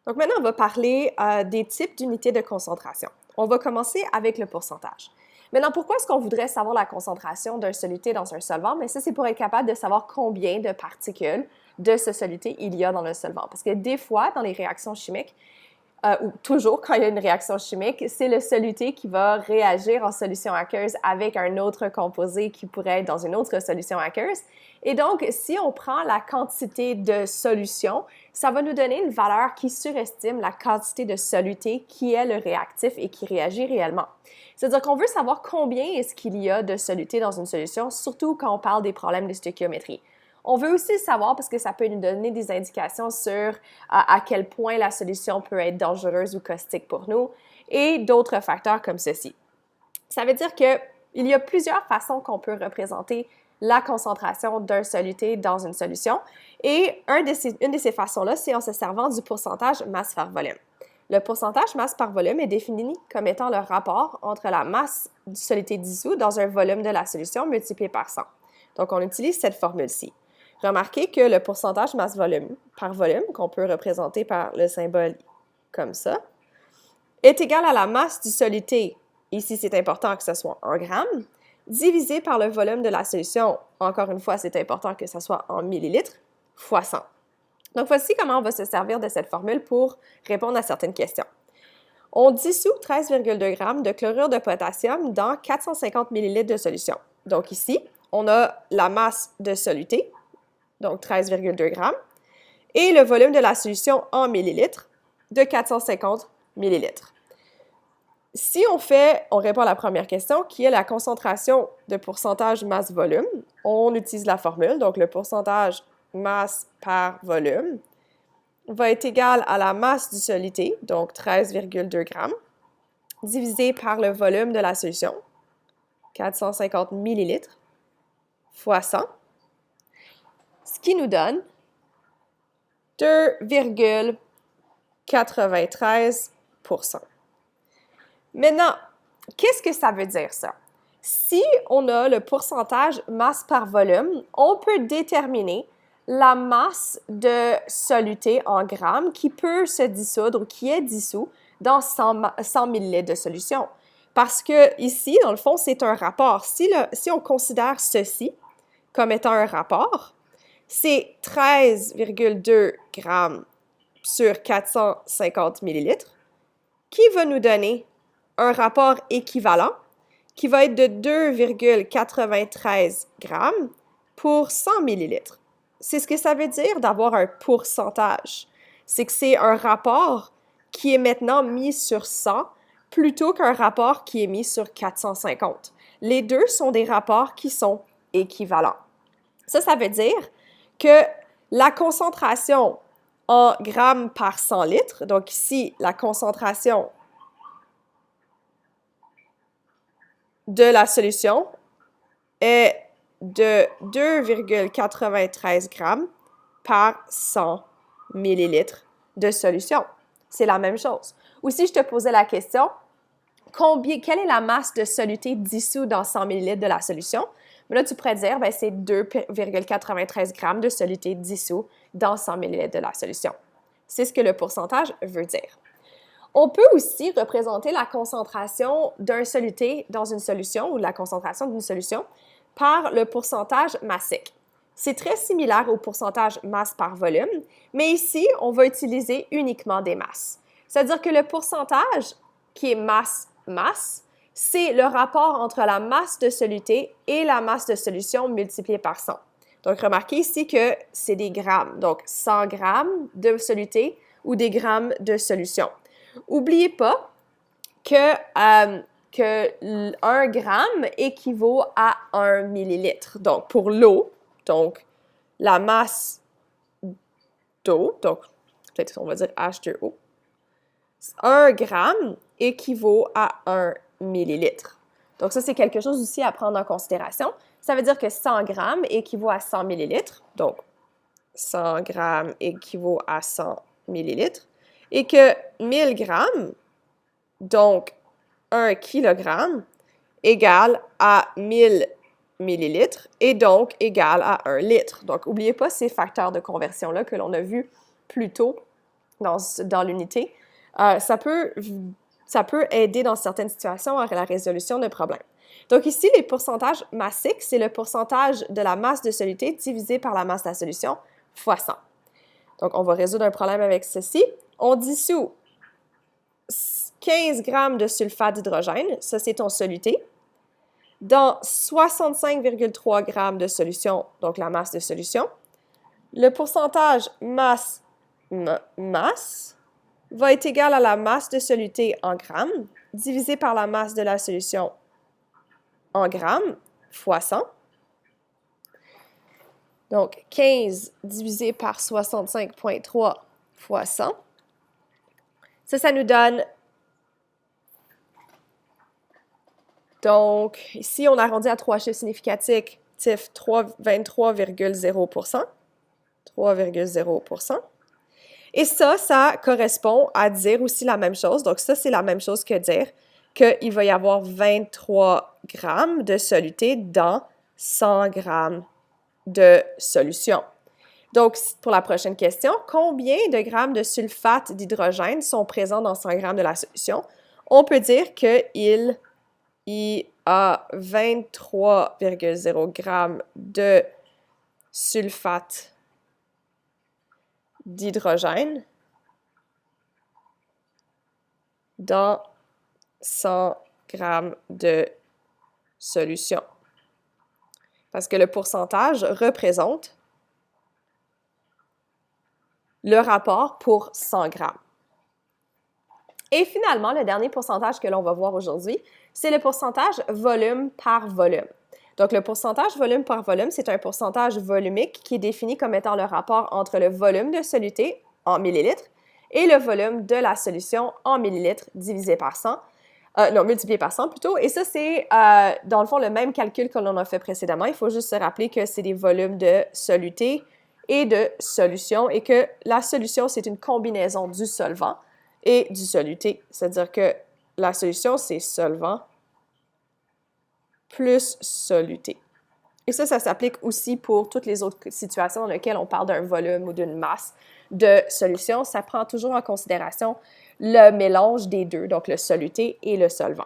Donc maintenant, on va parler des types d'unités de concentration. On va commencer avec le pourcentage. Maintenant, pourquoi est-ce qu'on voudrait savoir la concentration d'un soluté dans un solvant? Mais ça, c'est pour être capable de savoir combien de particules de ce soluté il y a dans le solvant. Parce que des fois, dans les réactions chimiques, ou toujours quand il y a une réaction chimique, c'est le soluté qui va réagir en solution aqueuse avec un autre composé qui pourrait être dans une autre solution aqueuse. Et donc, si on prend la quantité de solution, ça va nous donner une valeur qui surestime la quantité de soluté qui est le réactif et qui réagit réellement. C'est-à-dire qu'on veut savoir combien est-ce qu'il y a de soluté dans une solution, surtout quand on parle des problèmes de stöchiométrie. On veut aussi savoir parce que ça peut nous donner des indications sur à quel point la solution peut être dangereuse ou caustique pour nous et d'autres facteurs comme ceci. Ça veut dire qu'il y a plusieurs façons qu'on peut représenter la concentration d'un soluté dans une solution et une de ces façons-là, c'est en se servant du pourcentage masse par volume. Le pourcentage masse par volume est défini comme étant le rapport entre la masse du soluté dissous dans un volume de la solution multiplié par 100. Donc, on utilise cette formule-ci. Remarquez que le pourcentage masse par volume, qu'on peut représenter par le symbole comme ça, est égal à la masse du soluté, ici c'est important que ce soit en grammes, divisé par le volume de la solution, encore une fois c'est important que ce soit en millilitres, fois 100. Donc voici comment on va se servir de cette formule pour répondre à certaines questions. On dissout 13,2 g de chlorure de potassium dans 450 ml de solution. Donc ici, on a la masse de soluté, donc 13,2 g, et le volume de la solution en millilitres de 450 millilitres. Si on répond à la première question, qui est la concentration de pourcentage masse-volume, on utilise la formule, donc le pourcentage masse par volume va être égal à la masse du soluté, donc 13,2 g, divisé par le volume de la solution, 450 millilitres, fois 100, ce qui nous donne 2,93 %. Maintenant, qu'est-ce que ça veut dire ça? Si on a le pourcentage masse par volume, on peut déterminer la masse de soluté en grammes qui peut se dissoudre ou qui est dissous dans 100 ml de solution. Parce que ici, dans le fond, c'est un rapport. Si on considère ceci comme étant un rapport, c'est 13,2 g sur 450 ml qui va nous donner un rapport équivalent qui va être de 2,93 g pour 100 ml. C'est ce que ça veut dire d'avoir un pourcentage. C'est que c'est un rapport qui est maintenant mis sur 100 plutôt qu'un rapport qui est mis sur 450. Les deux sont des rapports qui sont équivalents. Ça veut dire que la concentration en grammes par 100 litres, donc ici, la concentration de la solution est de 2,93 g par 100 millilitres de solution. C'est la même chose. Ou si je te posais la question, quelle est la masse de soluté dissous dans 100 ml de la solution? Mais là, tu pourrais dire, c'est 2,93 g de soluté dissous dans 100 ml de la solution. C'est ce que le pourcentage veut dire. On peut aussi représenter la concentration d'un soluté dans une solution ou la concentration d'une solution par le pourcentage massique. C'est très similaire au pourcentage masse par volume, mais ici, on va utiliser uniquement des masses. C'est-à-dire que le pourcentage qui est masse-masse, c'est le rapport entre la masse de soluté et la masse de solution multipliée par 100. Donc, remarquez ici que c'est des grammes, donc 100 grammes de soluté ou des grammes de solution. N'oubliez pas que 1 gramme équivaut à 1 millilitre. Donc, pour l'eau, donc la masse d'eau, donc peut-être on va dire H2O, 1 gramme équivaut à 1 millilitre. Donc, ça, c'est quelque chose aussi à prendre en considération. Ça veut dire que 100 grammes équivaut à 100 millilitres. Donc, 100 grammes équivaut à 100 millilitres. Et que 1000 grammes, donc 1 kilogramme, égale à 1000 millilitres et donc égale à 1 litre. Donc, n'oubliez pas ces facteurs de conversion-là que l'on a vus plus tôt dans l'unité, ça peut aider dans certaines situations à la résolution de problèmes. Donc ici, les pourcentages massiques, c'est le pourcentage de la masse de soluté divisé par la masse de la solution fois 100. Donc, on va résoudre un problème avec ceci. On dissout 15 grammes de sulfate d'hydrogène, ça c'est ton soluté, dans 65,3 grammes de solution, donc la masse de solution. Le pourcentage masse va être égal à la masse de soluté en grammes divisé par la masse de la solution en grammes fois 100. Donc, 15 divisé par 65,3 fois 100. Ça nous donne, donc, ici, on arrondit à 3 chiffres significatifs, 23,0%. 3,0%. Et ça correspond à dire aussi la même chose. Donc, ça, c'est la même chose que dire qu'il va y avoir 23 grammes de soluté dans 100 grammes de solution. Donc, pour la prochaine question, combien de grammes de sulfate d'hydrogène sont présents dans 100 grammes de la solution? On peut dire qu'il y a 23,0 grammes de sulfate d'hydrogène dans 100 grammes de solution. Parce que le pourcentage représente le rapport pour 100 grammes. Et finalement, le dernier pourcentage que l'on va voir aujourd'hui, c'est le pourcentage volume par volume. Donc, le pourcentage volume par volume, c'est un pourcentage volumique qui est défini comme étant le rapport entre le volume de soluté en millilitres et le volume de la solution en millilitres divisé par 100. Multiplié par 100 plutôt. Et ça, c'est dans le fond le même calcul que l'on a fait précédemment. Il faut juste se rappeler que c'est des volumes de soluté et de solution et que la solution, c'est une combinaison du solvant et du soluté. C'est-à-dire que la solution, c'est solvant plus soluté. Et ça s'applique aussi pour toutes les autres situations dans lesquelles on parle d'un volume ou d'une masse de solution. Ça prend toujours en considération le mélange des deux, donc le soluté et le solvant.